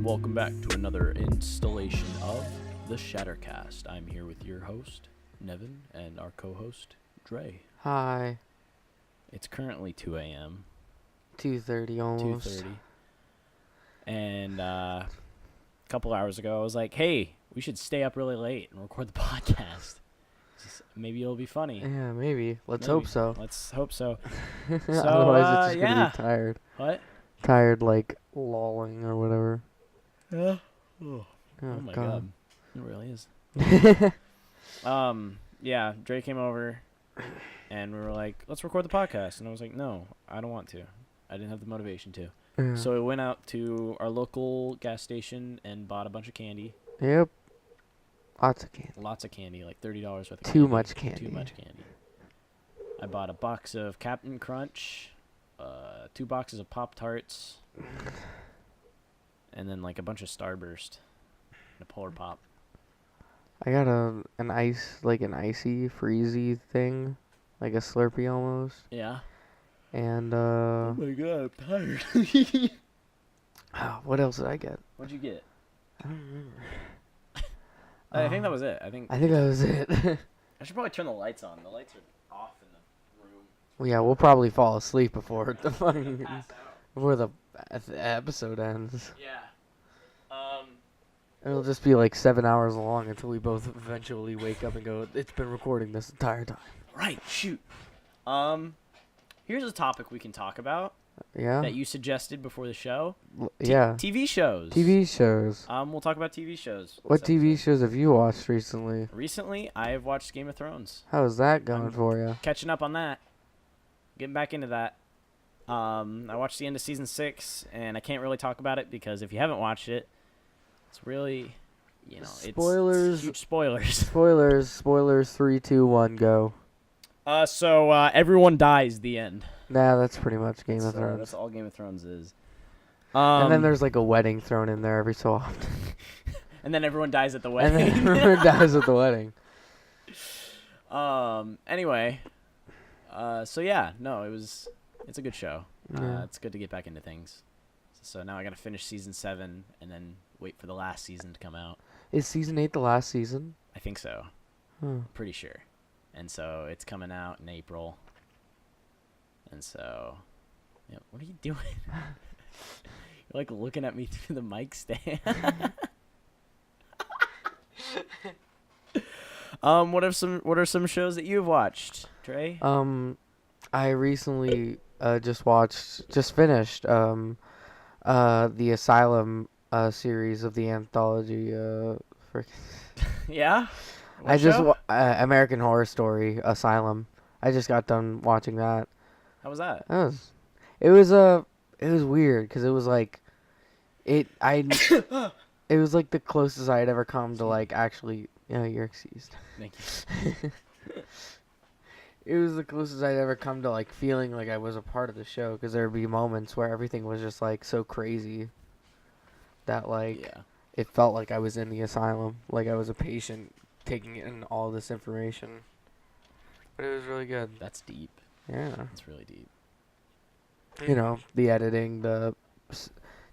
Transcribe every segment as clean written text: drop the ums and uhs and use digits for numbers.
Welcome back to another installation of the ShatterCast. I'm here with your host, Nevin, and our co-host, Dre. Hi. It's currently 2 a.m. 2:30 almost. 2:30. And a couple hours ago, I was like, hey, we should stay up really late and record the podcast. Maybe it'll be funny. Yeah, maybe. Let's hope so. Let's hope so. Otherwise, it's just going to be tired. What? Tired, like, lolling or whatever. Yeah. Oh my God. It really is. Yeah, Dre came over, and we were like, let's record the podcast. And I was like, no, I don't want to. I didn't have the motivation to. Yeah. So we went out to our local gas station and bought a bunch of candy. Yep. Lots of candy. Lots of candy, like $30 worth of candy. Too much candy. Too much candy. I bought a box of Captain Crunch, 2 boxes of Pop-Tarts, and then like a bunch of Starburst and a Polar Pop. I got an icy, freezy thing, like a Slurpee almost. Yeah. And Oh my God, I'm tired. what else did I get? What'd you get? I don't remember. I think that was it. I think that was it. I should probably turn the lights on. The lights are off in the room. Well, yeah, we'll probably fall asleep before the fucking Pass out. before the episode ends. Yeah. It'll just be like 7 hours long until we both eventually wake up and go, it's been recording this entire time. Right. Shoot. Here's a topic we can talk about. Yeah? That you suggested before the show. Yeah. TV shows. TV shows. We'll talk about TV shows. What TV shows have you watched recently? Recently, I've watched Game of Thrones. How's that going for you? Catching up on that. Getting back into that. I watched the end of season 6, and I can't really talk about it because if you haven't watched it, it's really, spoilers. It's huge spoilers. Spoilers. 3, 2, 1, go. So everyone dies. The end. Nah, that's pretty much Game of Thrones. That's all Game of Thrones is. And then there's like a wedding thrown in there every so often. And then everyone dies at the wedding. And then everyone dies at the wedding. Anyway. So yeah, no, it's a good show. Yeah. It's good to get back into things. So now I gotta finish season 7 and then wait for the last season to come out. Is season 8 the last season? I think so. Pretty sure. And so it's coming out in April. And so, yeah, what are you doing? You're like looking at me through the mic stand. What are some shows that you've watched, Trey? I recently just finished the Asylum series of the anthology Yeah. American Horror Story Asylum. I just got done watching that. How was that? It was weird because it was like it was like the closest I had ever come to like actually. Yeah, you're excused. Thank you. It was the closest I'd ever come to like feeling like I was a part of the show because there would be moments where everything was just like so crazy that like it felt like I was in the asylum, like I was a patient taking in all this information. But it was really good. That's deep. Yeah. That's really deep. You know, the editing,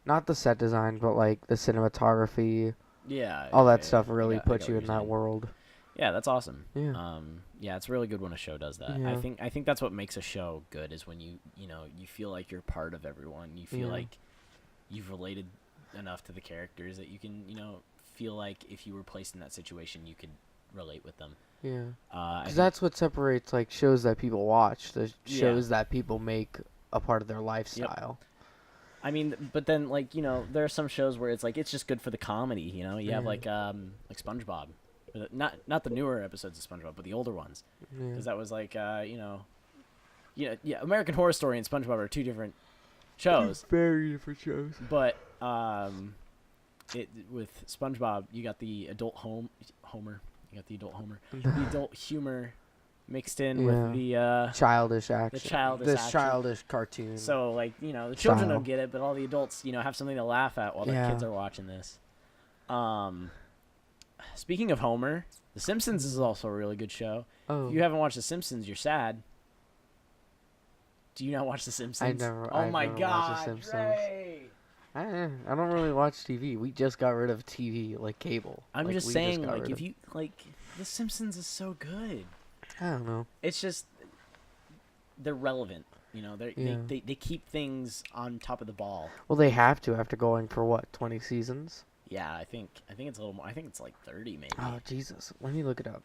not the set design, but like the cinematography. Yeah. All that stuff really I puts get you what in you're that saying. world. Yeah, that's awesome. Yeah. Yeah, it's really good when a show does that. Yeah. I think that's what makes a show good is when you feel like you're part of everyone. You feel like you've related enough to the characters that you can, feel like if you were placed in that situation, you could relate with them. Yeah. Because that's what separates like shows that people watch, the shows that people make a part of their lifestyle. Yep. I mean, but then like there are some shows where it's like it's just good for the comedy. You have like SpongeBob, not the newer episodes of SpongeBob, but the older ones, because that was like American Horror Story and SpongeBob are 2 different shows. Very different shows. But with SpongeBob, you got the adult Homer. You got the adult Homer. The adult humor mixed in with the childish action. The childish cartoon. So like, the children don't get it, but all the adults, have something to laugh at while their kids are watching this. Speaking of Homer, The Simpsons is also a really good show. Oh. If you haven't watched The Simpsons, you're sad. Do you not watch The Simpsons? I never Oh my watched God, The Simpsons. Dre! I don't really watch TV. We just got rid of TV, like cable. I'm just saying, like, if you like, The Simpsons is so good. I don't know. It's just they're relevant. You know, they keep things on top of the ball. Well, they have to after going for what 20 seasons. Yeah, I think it's a little more. I think it's like 30 maybe. Oh Jesus! Let me look it up.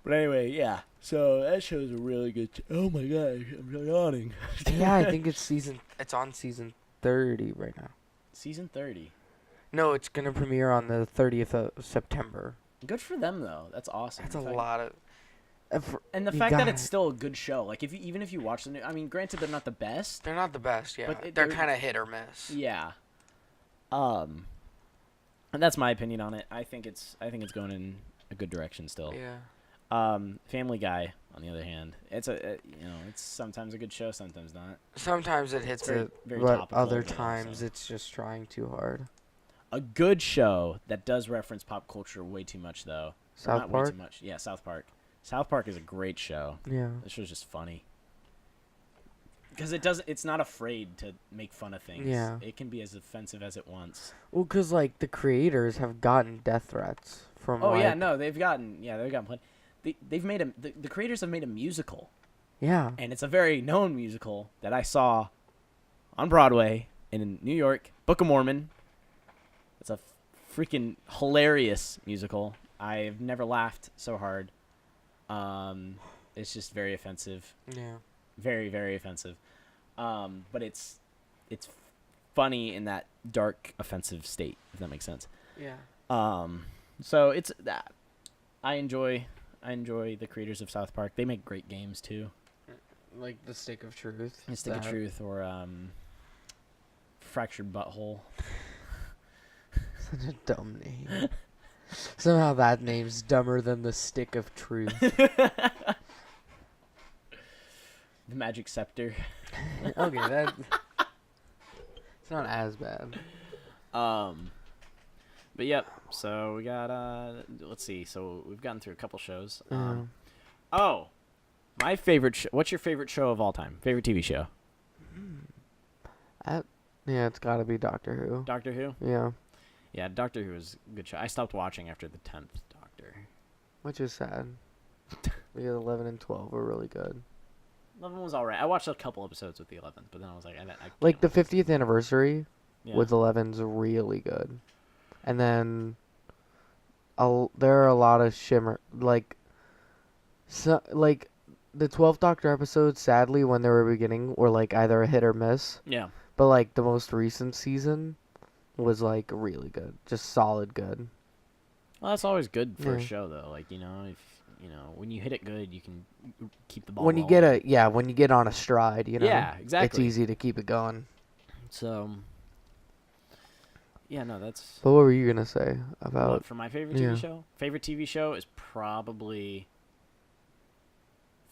But anyway, yeah. So that show's a really good. Oh my gosh, I'm yawning. Yeah, I think it's on season 30 right now. Season 30. No, it's gonna premiere on the 30th of September. Good for them though. That's awesome. That's a lot of. And the fact that it's still a good show, like even if you watch the new, I mean, granted they're not the best. They're not the best, yeah. But they're kind of hit or miss. Yeah. And that's my opinion on it. I think it's going in a good direction still. Yeah. Family Guy, on the other hand, it's it's sometimes a good show, sometimes not. Sometimes it hits it, but other times it's just trying too hard. A good show that does reference pop culture way too much, though. South Park? Way too much. Yeah, South Park. South Park is a great show. Yeah. This show's just funny. Because it's not afraid to make fun of things. Yeah. It can be as offensive as it wants. Well, because, like, the creators have gotten death threats from, they've gotten plenty. They've made the creators have made a musical. Yeah. And it's a very known musical that I saw on Broadway in New York, Book of Mormon. It's a freaking hilarious musical. I've never laughed so hard. It's just very offensive. Yeah. Very, very offensive. But it's funny in that dark, offensive state, if that makes sense. Yeah. So it's that. I enjoy the creators of South Park. They make great games too. Like the Stick of Truth. The Stick of Truth or Fractured Butthole. Such a dumb name. Somehow that name's dumber than the Stick of Truth. The Magic Scepter. Okay, that it's not as bad. But yep. So we got let's see. So we've gotten through a couple shows. My favorite. What's your favorite show of all time? Favorite TV show? Yeah, it's got to be Doctor Who. Doctor Who. Yeah. Yeah, Doctor Who is a good show. I stopped watching after the 10th Doctor. Which is sad. Because 11 and 12 were really good. 11 was alright. I watched a couple episodes with the 11th, but then I was like, like the 50th anniversary with 11's really good. And then there are a lot of shimmer, like the 12th Doctor episodes, sadly, when they were beginning, were like either a hit or miss. Yeah. But like the most recent season was like really good, just solid good. Well, that's always good for a show, though. Like, if when you hit it good, you can keep the ball. When you when you get on a stride, Yeah, exactly. It's easy to keep it going. So, yeah, no, that's. But what were you gonna say about? What, for my favorite TV show? Favorite TV show is probably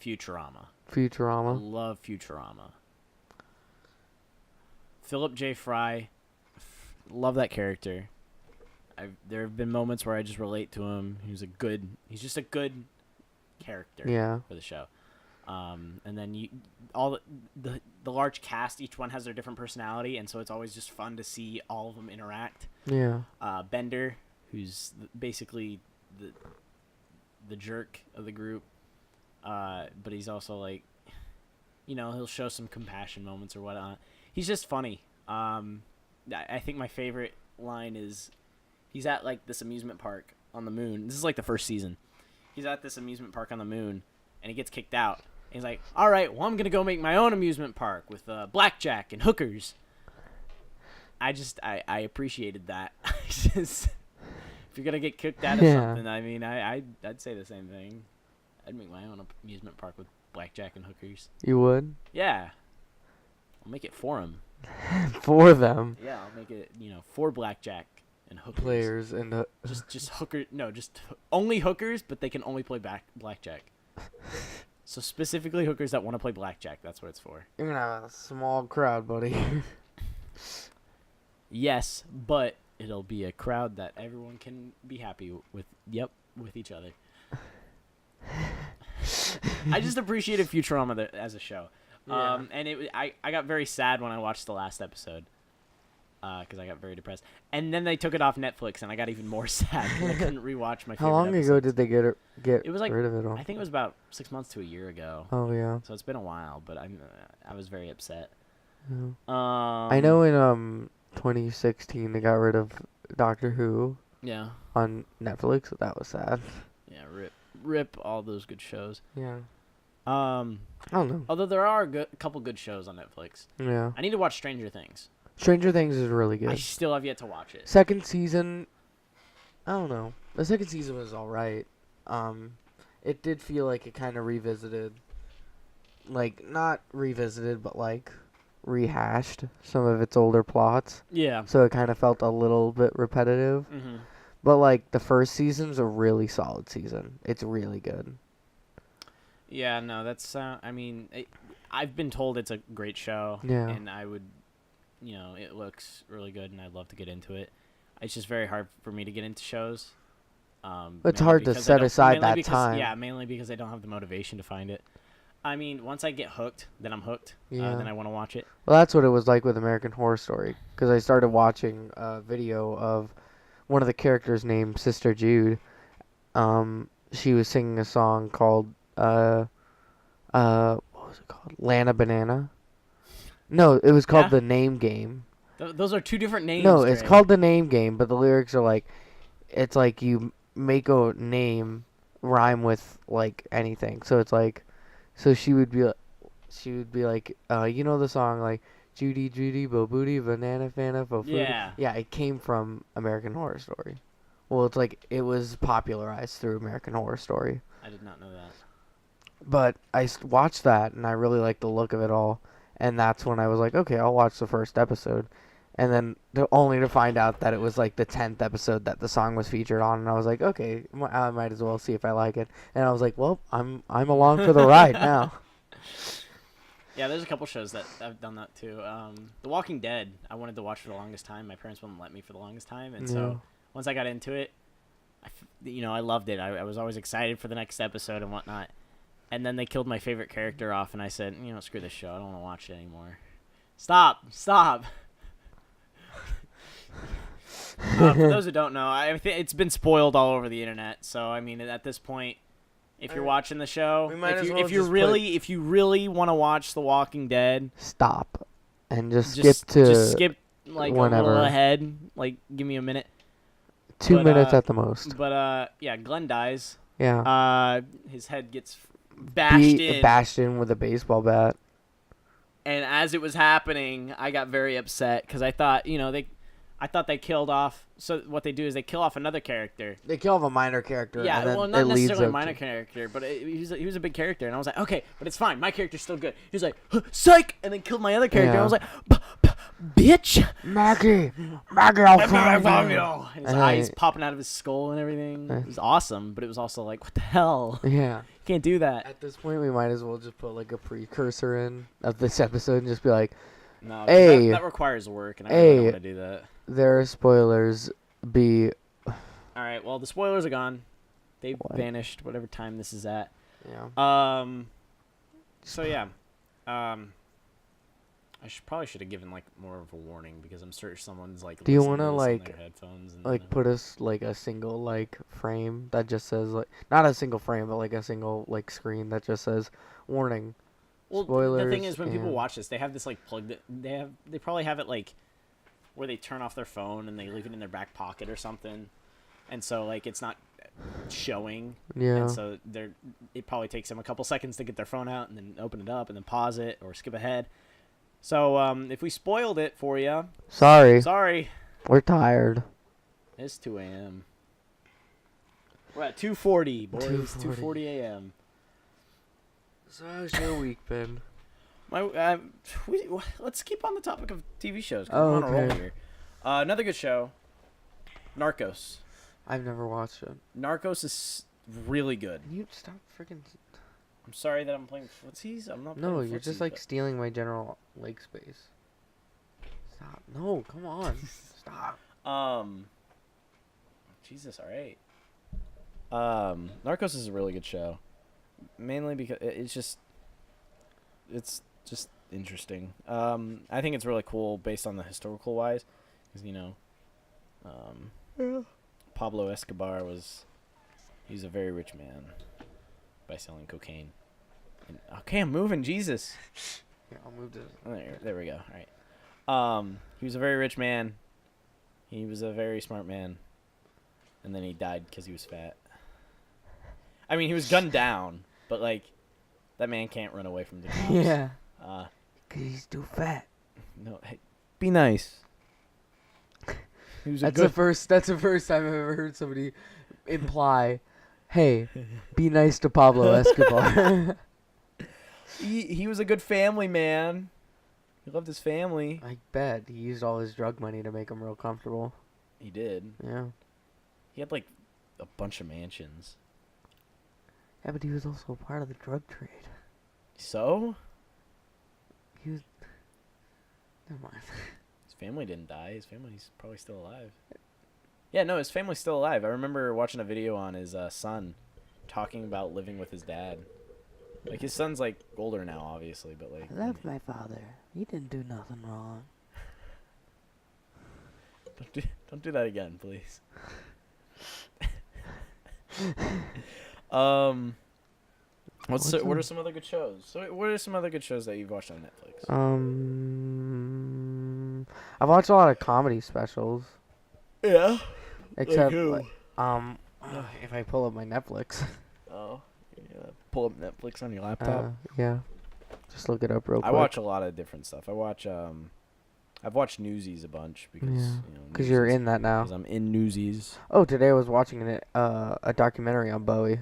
Futurama. Futurama. I love Futurama. Philip J. Fry. Love that character. There have been moments where I just relate to him. He's just a good character for the show. And then all the large cast, each one has their different personality, and so it's always just fun to see all of them interact. Yeah. Bender, who's basically the jerk of the group, but he's also like, he'll show some compassion moments or whatnot. He's just funny. I think my favorite line is he's at like this amusement park on the moon. This is like the first season. He's at this amusement park on the moon, and he gets kicked out. And he's like, all right, well, I'm going to go make my own amusement park with blackjack and hookers. I appreciated that. If you're going to get kicked out of something, I mean, I'd say the same thing. I'd make my own amusement park with blackjack and hookers. You would? Yeah. I'll make it for him. For them? Yeah, I'll make it, for blackjack and hookers. Players and just hooker. No, just only hookers, but they can only play blackjack. So specifically hookers that want to play blackjack. That's what it's for. You're gonna have a small crowd, buddy. Yes, but it'll be a crowd that everyone can be happy with. Yep, with each other. I just appreciated Futurama as a show. Yeah. And I got very sad when I watched the last episode. because I got very depressed. And then they took it off Netflix, and I got even more sad because I couldn't rewatch my favorite How long episodes. ago did they get It was like, rid of it all? I think it was about 6 months to a year ago. Oh, yeah. So it's been a while, but I was very upset. Yeah. I know in 2016 they got rid of Doctor Who. Yeah. On Netflix. That was sad. Yeah, rip all those good shows. Yeah. I don't know. Although there are a couple good shows on Netflix. Yeah. I need to watch Stranger Things. Stranger Things is really good. I still have yet to watch it. Second season, I don't know. The second season was alright. It did feel like it kind of revisited, like, not revisited, but, like, rehashed some of its older plots. Yeah. So it kind of felt a little bit repetitive. Mm-hmm. But, like, the first season's a really solid season. It's really good. Yeah, no, that's, I've been told it's a great show. Yeah. And I would, it looks really good, and I'd love to get into it. It's just very hard for me to get into shows. It's hard to set aside that time. Yeah, mainly because I don't have the motivation to find it. I mean, once I get hooked, then I'm hooked. Yeah. Then I want to watch it. Well, that's what it was like with American Horror Story. Because I started watching a video of one of the characters named Sister Jude. She was singing a song called, what was it called? Lana Banana? No, it was called The Name Game. Those are two different names. No, it's called The Name Game, but the lyrics are like, it's like you make a name rhyme with, like, anything. So it's like, so she would be like, you know the song, like, Judy, Judy, Bo Booty, Banana, Fana, Fo Food. Yeah. Yeah, it came from American Horror Story. Well, it's like, it was popularized through American Horror Story. I did not know that. But I watched that, and I really liked the look of it all. And that's when I was like, okay, I'll watch the first episode. And then only to find out that it was like the 10th episode that the song was featured on. And I was like, okay, I might as well see if I like it. And I was like, well, I'm along for the ride now. Yeah, there's a couple shows that I've done that too. The Walking Dead, I wanted to watch for the longest time. My parents wouldn't let me for the longest time. And so once I got into it, I loved it. I was always excited for the next episode and whatnot. And then they killed my favorite character off, and I said, screw this show. I don't want to watch it anymore. Stop. For those who don't know, I think it's been spoiled all over the internet. So I mean, at this point, if you're watching the show, if you really want to watch The Walking Dead, stop and just skip like whenever. a little ahead. Like, give me a minute. 2 minutes at the most. But yeah, Glenn dies. Yeah. His head gets bashed in with a baseball bat. And as it was happening, I got very upset because I thought, I thought they killed off. So what they do is they kill off another character. They kill off a minor character. Yeah, and then well, not necessarily a minor to... character, but he was a big character, and I was like, okay, but it's fine. My character's still good. He was like, psych, and then killed my other character. And I was like, bitch, Maggie, I'll find you. And his eyes popping out of his skull and everything. It was awesome, but it was also like, what the hell? Yeah, you can't do that. At this point, we might as well just put like a precursor in of this episode and just be like, no, hey, that requires work, and I really don't want to do that. There are spoilers. B. All right. Well, the spoilers are gone. They vanished. Whatever time this is at. Yeah. So yeah. I probably should have given like more of a warning because I'm certain someone's like. Do you want to like headphones and like put us like a single like frame that just says like not a single frame but like a single like screen that just says warning. Well, spoilers. The thing is, when people watch this, they have this like plug that they probably have it like where they turn off their phone and they leave it in their back pocket or something, and so like it's not showing. Yeah. And so it probably takes them a couple seconds to get their phone out and then open it up and then pause it or skip ahead. So if we spoiled it for you, sorry. We're tired. It's 2 a.m. We're at 2:40, boys. 2:40 a.m. So how's your week been? Let's keep on the topic of TV shows. Oh, I'm on a roll here. Another good show, Narcos. I've never watched it. Narcos is really good. Can you stop freaking... I'm sorry that I'm playing footsies. I'm not. No, you're just like stealing my general leg space. Stop. No, come on. Stop. Jesus. All right. Narcos is a really good show, mainly because it's just interesting. I think it's really cool based on the historical wise. Because, Pablo Escobar he's a very rich man by selling cocaine. And, okay, I'm moving, Jesus. Yeah, I'll move this. There we go. All right. He was a very rich man. He was a very smart man. And then he died because he was fat. I mean, he was gunned down, but, like, that man can't run away from the cops. Yeah. Because he's too fat. No, hey, be nice. That's the first time I've ever heard somebody imply, hey, be nice to Pablo Escobar. He was a good family man. He loved his family. I bet. He used all his drug money to make him real comfortable. He did. Yeah. He had, like, a bunch of mansions. Yeah, but he was also a part of the drug trade. So? He was... Never mind. His family didn't die. His family's probably still alive. Yeah, no, his family's still alive. I remember watching a video on his son talking about living with his dad. Like, his son's, like, older now, obviously, but, like... I love my father. He didn't do nothing wrong. Don't do that again, please. What are some other good shows? So, what are some other good shows that you've watched on Netflix? I've watched a lot of comedy specials. Yeah. Except, if I pull up my Netflix. Oh, yeah. Pull up Netflix on your laptop. Yeah. Just look it up real quick. I watch a lot of different stuff. I've watched Newsies a bunch because because you're in that now. Because I'm in Newsies. Oh, today I was watching a documentary on Bowie.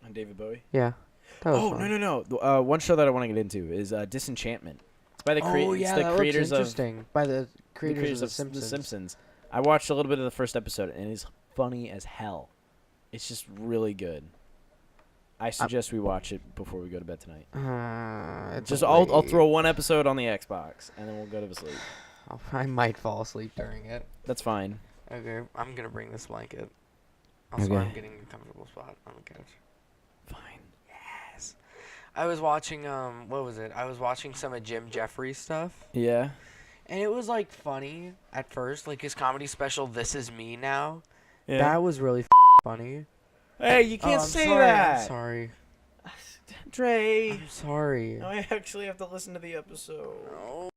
On David Bowie. Yeah. Oh fun. No! One show that I want to get into is Disenchantment. It's by the creators of The creators of The Simpsons. I watched a little bit of the first episode and it's funny as hell. It's just really good. I suggest we watch it before we go to bed tonight. I'll throw one episode on the Xbox and then we'll go to sleep. I might fall asleep during it. That's fine. Okay, I'm gonna bring this blanket. Also, I'm getting a comfortable spot on the couch. Fine. Yes. I was watching what was it? I was watching some of Jim Jeffries stuff. Yeah. And it was like funny at first, like his comedy special "This Is Me Now." Yeah. That was really funny. Hey, you can't say sorry, that. I'm sorry. Dre. I'm sorry. Now I actually have to listen to the episode. No.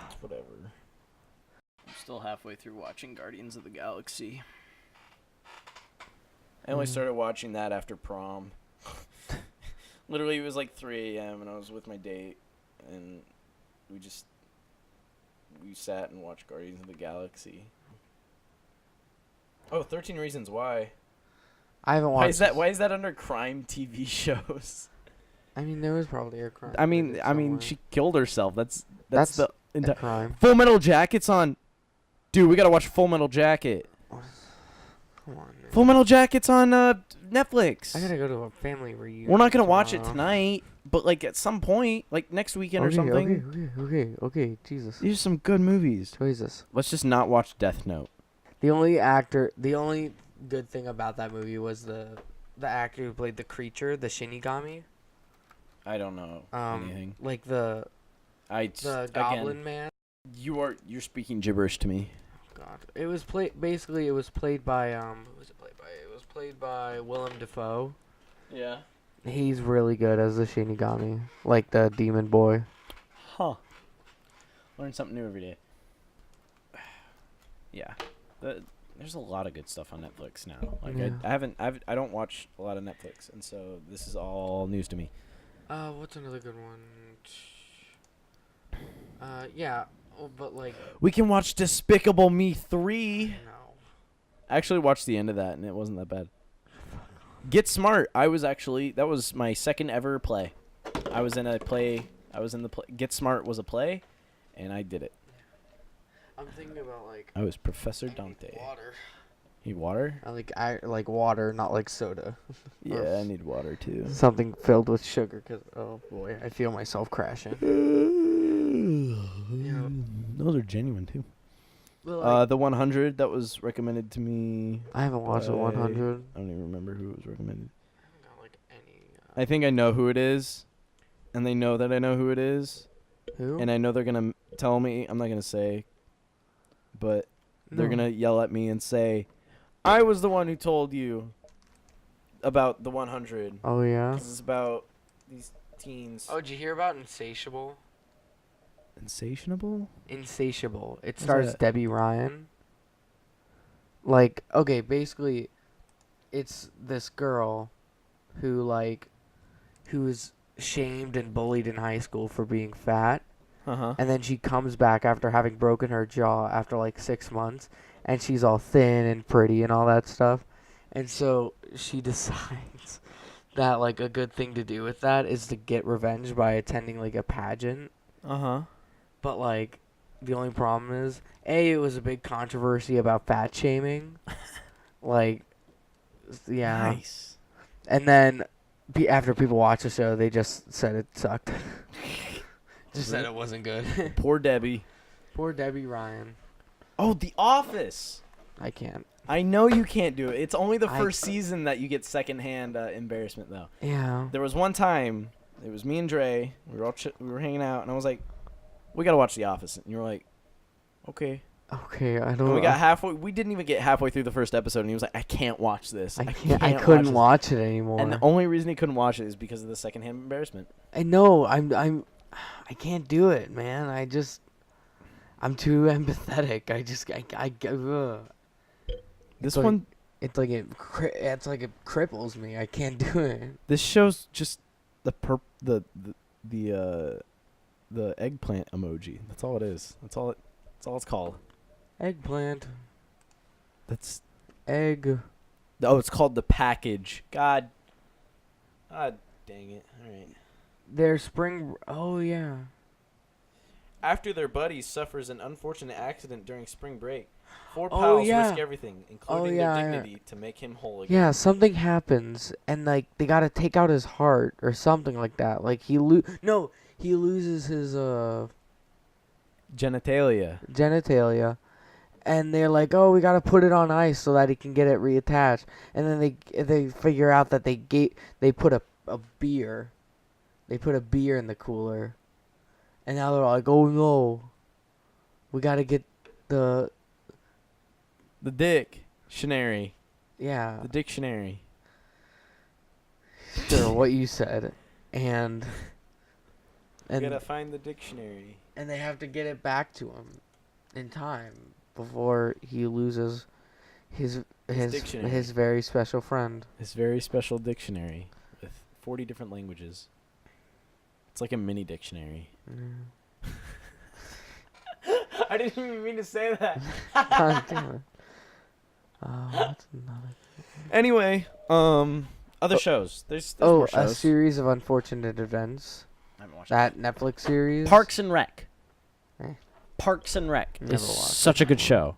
It's whatever. I'm still halfway through watching Guardians of the Galaxy. I only started watching that after prom. Literally, it was like 3 a.m. and I was with my date, and we sat and watched Guardians of the Galaxy. Oh, 13 Reasons Why. I haven't watched. Why is that under crime TV shows? I mean, there was probably a crime. I mean, she killed herself. That's the a crime. Full Metal Jacket's on. Dude, we gotta watch Full Metal Jacket. Come on, man. Full Metal Jacket's on Netflix. I gotta go to a family reunion. We're not gonna watch it tonight, but like at some point, like next weekend or something. Okay. Jesus. These are some good movies. Jesus. Let's just not watch Death Note. The only good thing about that movie was the actor who played the creature, the Shinigami. I don't know anything. Like the Goblin Man. You're speaking gibberish to me. God, it was played by who was it played by? It was played by Willem Dafoe. Yeah. He's really good as the Shinigami, like the demon boy. Huh. Learn something new every day. Yeah. There's a lot of good stuff on Netflix now. Like yeah. I don't watch a lot of Netflix, and so this is all news to me. What's another good one? Yeah, but like we can watch Despicable Me 3. No. I actually watched the end of that, and it wasn't that bad. Get Smart. That was my second ever play. I was in the play. Get Smart was a play, and I did it. I'm thinking about like. I was Professor Dante. Water. Need water? I like water, not like soda. Yeah, I need water too. Something filled with sugar, cause oh boy, I feel myself crashing. Yeah. Those are genuine too. Well, the 100 that was recommended to me. I haven't watched the 100. I don't even remember who it was recommended. I haven't got like any. I think I know who it is, and they know that I know who it is. Who? And I know they're gonna tell me. I'm not gonna say. but they're going to yell at me and say, I was the one who told you about the 100. Oh, yeah? This is about these teens. Oh, did you hear about Insatiable? Insatiable? Insatiable. It What's stars that? Debbie Ryan. Like, okay, basically, it's this girl who was shamed and bullied in high school for being fat. Uh-huh. And then she comes back after having broken her jaw after like 6 months, and she's all thin and pretty and all that stuff. And so she decides that like a good thing to do with that is to get revenge by attending like a pageant. Uh-huh. But like the only problem is it was a big controversy about fat shaming. Like, yeah. Nice. And then after people watch the show, they just said it sucked. Just said it wasn't good. Poor Debbie. Poor Debbie Ryan. Oh, The Office. I can't. I know you can't do it. It's only the first season that you get secondhand embarrassment, though. Yeah. There was one time, it was me and Dre. We were hanging out, and I was like, "We gotta watch The Office." And you were like, "Okay." Okay, I don't. And we got halfway. We didn't even get halfway through the first episode, and he was like, "I can't watch this. I can't. I couldn't watch it anymore." And the only reason he couldn't watch it is because of the secondhand embarrassment. I know. I can't do it, man. I'm too empathetic. This one, it's like it cripples me. I can't do it. this show's just the eggplant emoji. That's all it is. That's all it's called. Eggplant. That's Egg. Oh, it's called The Package. God dang it. All right. Their spring. Oh yeah. After their buddy suffers an unfortunate accident during spring break, four Oh, pals yeah. risk everything, including yeah, their yeah. dignity, to make him whole again. Yeah, something happens, and like they gotta take out his heart or something like that. Like he loses his Genitalia. and they're like, oh, we gotta put it on ice so that he can get it reattached. And then they figure out that they put a beer, they put a beer in the cooler, and now they're like, oh no, we gotta get the dictionary. yeah. The dictionary. Sure, what you said, and You gotta find the dictionary. and they have to get it back to him in time before he loses his dictionary. his very special friend. His very special dictionary with 40 different languages. It's like a mini dictionary. I didn't even mean to say that. God damn it. What's another? Anyway, other shows. There's more shows. A series of unfortunate events. I haven't watched That Netflix series. Parks and Rec. Eh. Parks and Rec Never is watched such a good show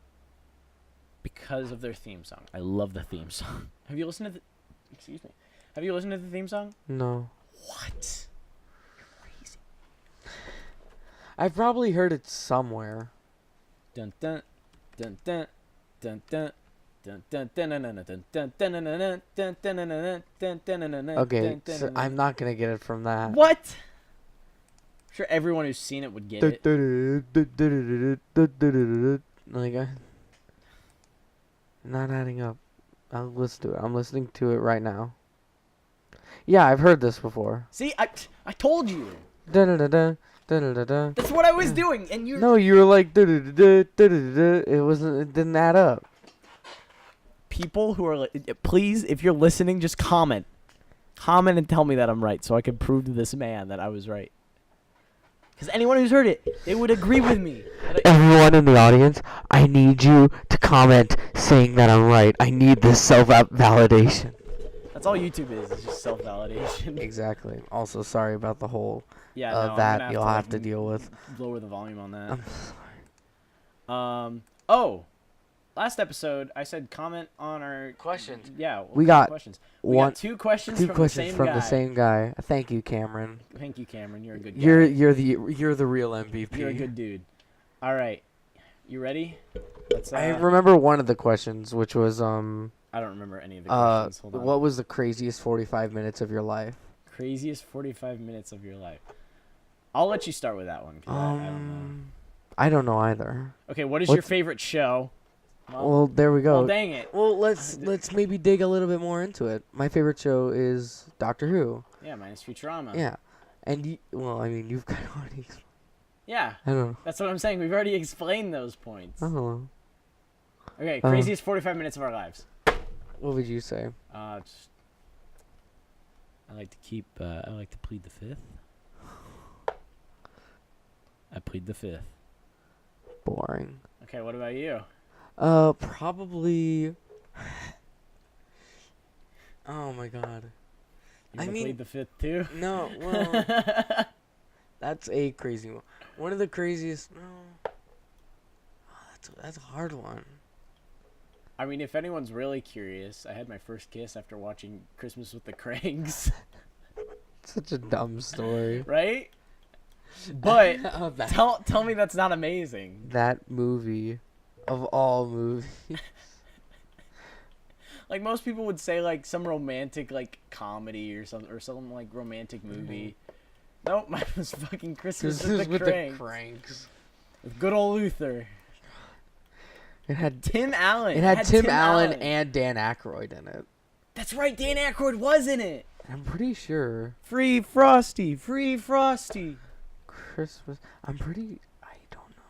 because of their theme song. I love the theme song. Have you listened to Excuse me. Have you listened to the theme song? No. What? You're crazy. I've probably heard it somewhere. Dun dun dun dun dun dun. Okay, so I'm not gonna get it from that. What? I'm sure everyone who's seen it would get it. Like, not adding up. I'll listen to it. I'm listening to it right now. Yeah, I've heard this before. See, I told you. That's That's what I was doing, and you. No, you were like it wasn't. It didn't add up. People who are please, if you're listening, just comment and tell me that I'm right, so I can prove to this man that I was right. Because anyone who's heard it, they would agree with me. Everyone in the audience, I need you to comment saying that I'm right. I need this self-validation. That's all YouTube is. It's just self-validation. Exactly. Also, sorry about the whole Yeah, no, that you'll have to deal with. Lower the volume on that. I'm sorry. Oh, last episode I said comment on our Questions. Yeah, We got questions. We got two questions from the same guy. Thank you, Cameron. Thank you, Cameron. You're a good guy. You're the real MVP. You're a good dude. All right, you ready? Let's. I remember one of the questions, which was I don't remember any of the questions. Hold on. what was the craziest 45 minutes of your life? Craziest 45 minutes of your life. I'll let you start with that one. 'Cause I don't know. I don't know either. Okay, what is your favorite show? Well, there we go. Well, dang it. Well, let's maybe dig a little bit more into it. My favorite show is Doctor Who. Yeah, mine is Futurama. Yeah, and well, I mean, you've kind of already. Yeah. I don't know. That's what I'm saying. We've already explained those points. I don't know. Okay, craziest 45 minutes of our lives. What would you say? I like to plead the fifth. I plead the fifth. Boring. Okay, what about you? Probably. Oh my god. You want to plead the fifth too? No, well, that's a crazy one. One of the craziest. No. Oh, that's a hard one. I mean, if anyone's really curious, I had my first kiss after watching Christmas with the Cranks. Such a dumb story. Right? But Oh, tell me that's not amazing. That movie, of all movies. Like most people would say, like some romantic like comedy or some like romantic movie. Nope, mine was fucking Christmas with the Cranks. With good old Luther. It had Tim Allen. It had Tim Allen and Dan Aykroyd in it. That's right, Dan Aykroyd was in it. I'm pretty sure. Free Frosty. Christmas. I don't know.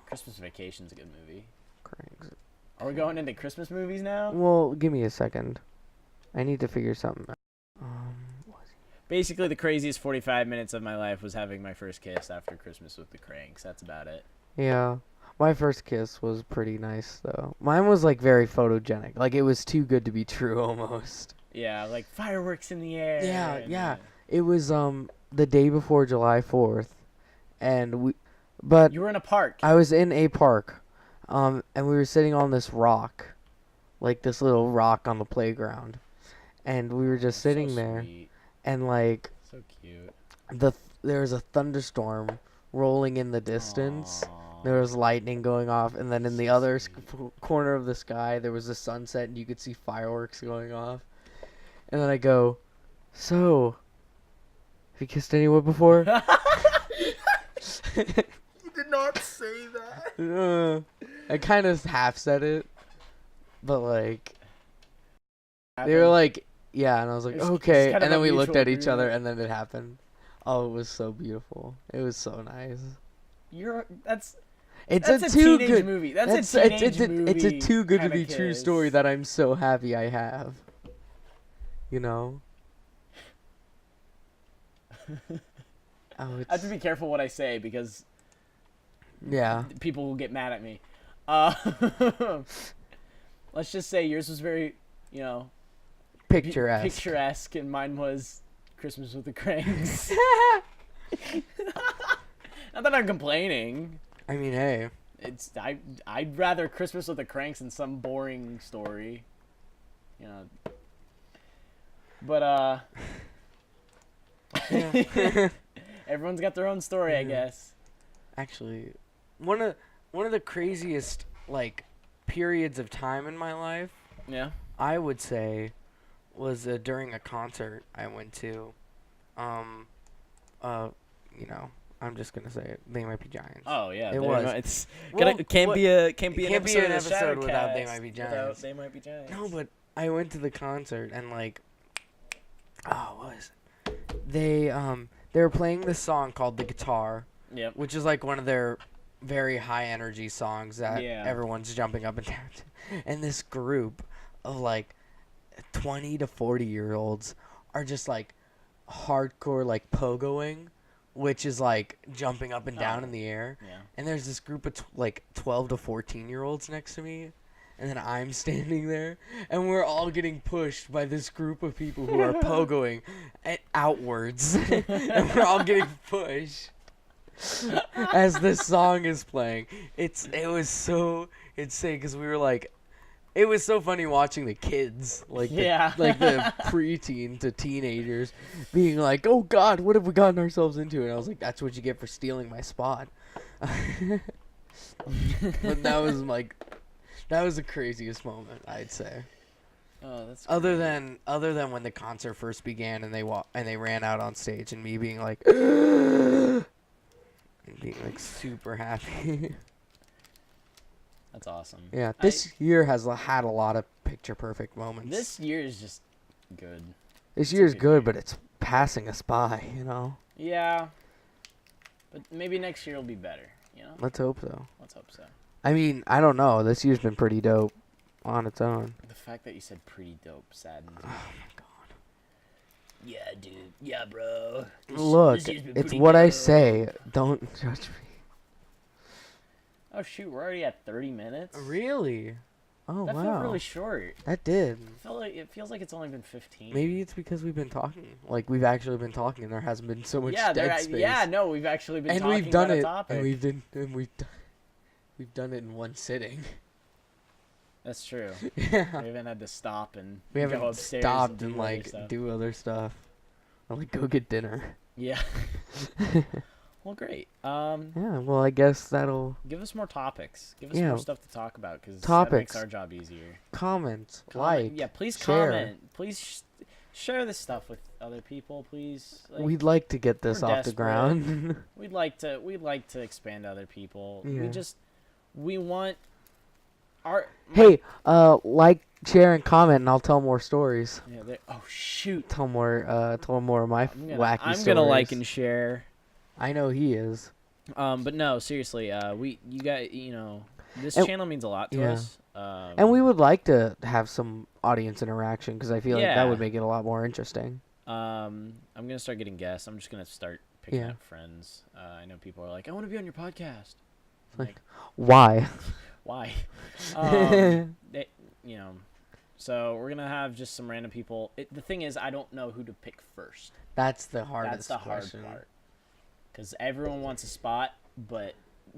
Christmas Vacation's a good movie. Cranks. Are we going into Christmas movies now? Well, give me a second. I need to figure something out. Basically, the craziest 45 minutes of my life was having my first kiss after Christmas with the Cranks. That's about it. Yeah. My first kiss was pretty nice, though. Mine was, like, very photogenic. Like, it was too good to be true, almost. Yeah, like fireworks in the air. Yeah. It was, the day before July 4th. And but you were in a park. I was in a park. And we were sitting on this rock. Like, this little rock on the playground. And we were just sitting there. Sweet. And, like... So cute. There was a thunderstorm rolling in the distance. Aww. There was lightning going off, and then in the other corner of the sky, there was a sunset, and you could see fireworks going off. And then I go, "So, have you kissed anyone before?" You did not say that. I kind of half said it, but like, they were like, "Yeah," and I was like, "Okay," kind of and then a we looked mutual at each other, agreement. and then it happened. Oh, it was so beautiful. It was so nice. It's a too teenage good movie. That's a teenage movie. It's a too good to kinda be true kiss. story that I'm so happy I have. You know. I have to be careful what I say because people will get mad at me. Let's just say yours was very, picturesque, and mine was Christmas with the Cranks. Not that I'm complaining. I mean, hey. I'd rather Christmas with the Cranks than some boring story. But Yeah. everyone's got their own story, I guess. Actually, one of the craziest like periods of time in my life, Yeah. I would say, was during a concert I went to. I'm just gonna say it. They Might Be Giants. Oh yeah, It was. It's Well, can't be an can't be episode an of the episode without ShatterCast They Might Be Giants. They Might Be Giants. No, but I went to the concert and like, what was it? They were playing this song called "The Guitar," Yep. which is like one of their very high energy songs that Yeah. everyone's jumping up and down to. And this group of like 20 to 40-year-olds are just like hardcore like pogoing, which is like jumping up and down in the air. Yeah. And there's this group of like 12 to 14-year-olds next to me. And then I'm standing there, and we're all getting pushed by this group of people who are pogoing outwards. And we're all getting pushed as this song is playing. It was so insane because we were like, it was so funny watching the kids, like the preteen to teenagers, being like, "Oh God, what have we gotten ourselves into?" And I was like, "That's what you get for stealing my spot." But that was the craziest moment, I'd say. Oh, that's Other than when the concert first began and they ran out on stage and me being like, and being like super happy. That's awesome. Yeah, this year has had a lot of picture-perfect moments. This year is just good. This year's good, but it's passing us by, you know? Yeah. But maybe next year will be better, you know? Let's hope so. Let's hope so. I mean, I don't know. This year's been pretty dope on its own. The fact that you said pretty dope saddens me. Oh, my God. Yeah, dude. Yeah, bro. Look, it's what I say. Don't judge me. Oh, shoot. We're already at 30 minutes? Really? Oh, that wow. That felt really short. That did. It feels like it's only been 15. Maybe it's because we've been talking. Like, we've actually been talking, and there hasn't been so much dead space. Yeah, no, we've actually been talking we've done about it, a topic. And we've done it in one sitting. That's true. Yeah. We haven't had to stop and we haven't go upstairs stopped and do other stuff. Or, like, go get dinner. Yeah. Well, great. Yeah, well, I guess that'll... Give us more topics. Give us more stuff to talk about, because that makes our job easier. Comment, like, yeah, please share. comment. Please share this stuff with other people, please. Like, we'd like to get this off the ground. we'd like to expand to other people. Yeah. We want Hey, like, share, and comment, and I'll tell more stories. Yeah, oh shoot. Tell more of my wacky stories. I'm gonna like and share. I know he is. But no, seriously, you guys, you know, this channel means a lot to us. And we would like to have some audience interaction, because I feel like that would make it a lot more interesting. I'm gonna start getting guests. I'm just gonna start picking up friends. I know people are like, I want to be on your podcast. Like, why? Why? You know, so we're gonna have just some random people. The thing is, I don't know who to pick first. That's the hardest. That's the hard part. Because everyone wants a spot, but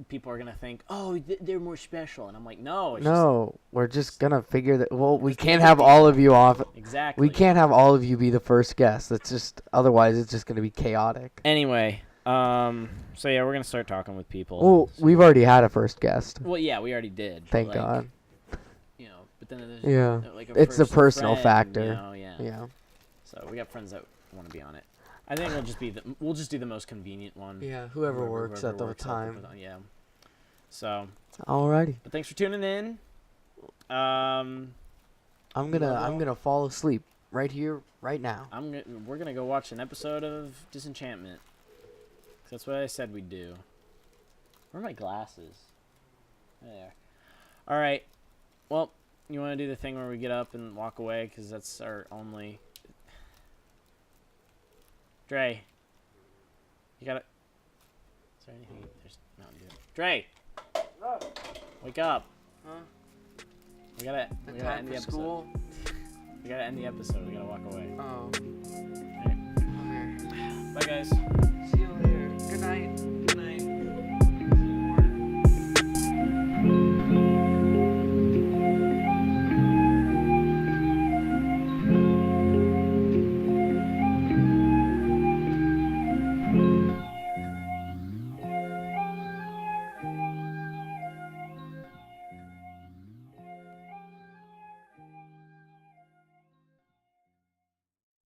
people are gonna think, oh, they're more special, and I'm like, no. We're just gonna figure that. Well, we can't have all of you off. Exactly. We can't have all of you be the first guest. That's just otherwise it's just gonna be chaotic. Anyway, so yeah, we're gonna start talking with people. Well, we've already had a first guest. Well, yeah, we already did. Thank God. You know, but then there's like a it's a personal friend, factor. You know, yeah. So we got friends that want to be on it. I think we'll just do the most convenient one. Yeah, whoever works at the time. Yeah. So. Alrighty. But thanks for tuning in. I'm gonna fall asleep right here, right now. We're gonna go watch an episode of Disenchantment. That's what I said we'd do. Where are my glasses? There. All right. Well, you want to do the thing where we get up and walk away, because that's our only. Dre, you gotta. Is there anything? There's no. Dre, wake up. Huh? We gotta end the episode. School? We gotta end the episode. We gotta walk away. Oh. Okay. Okay. Bye, guys. See you later. Good night.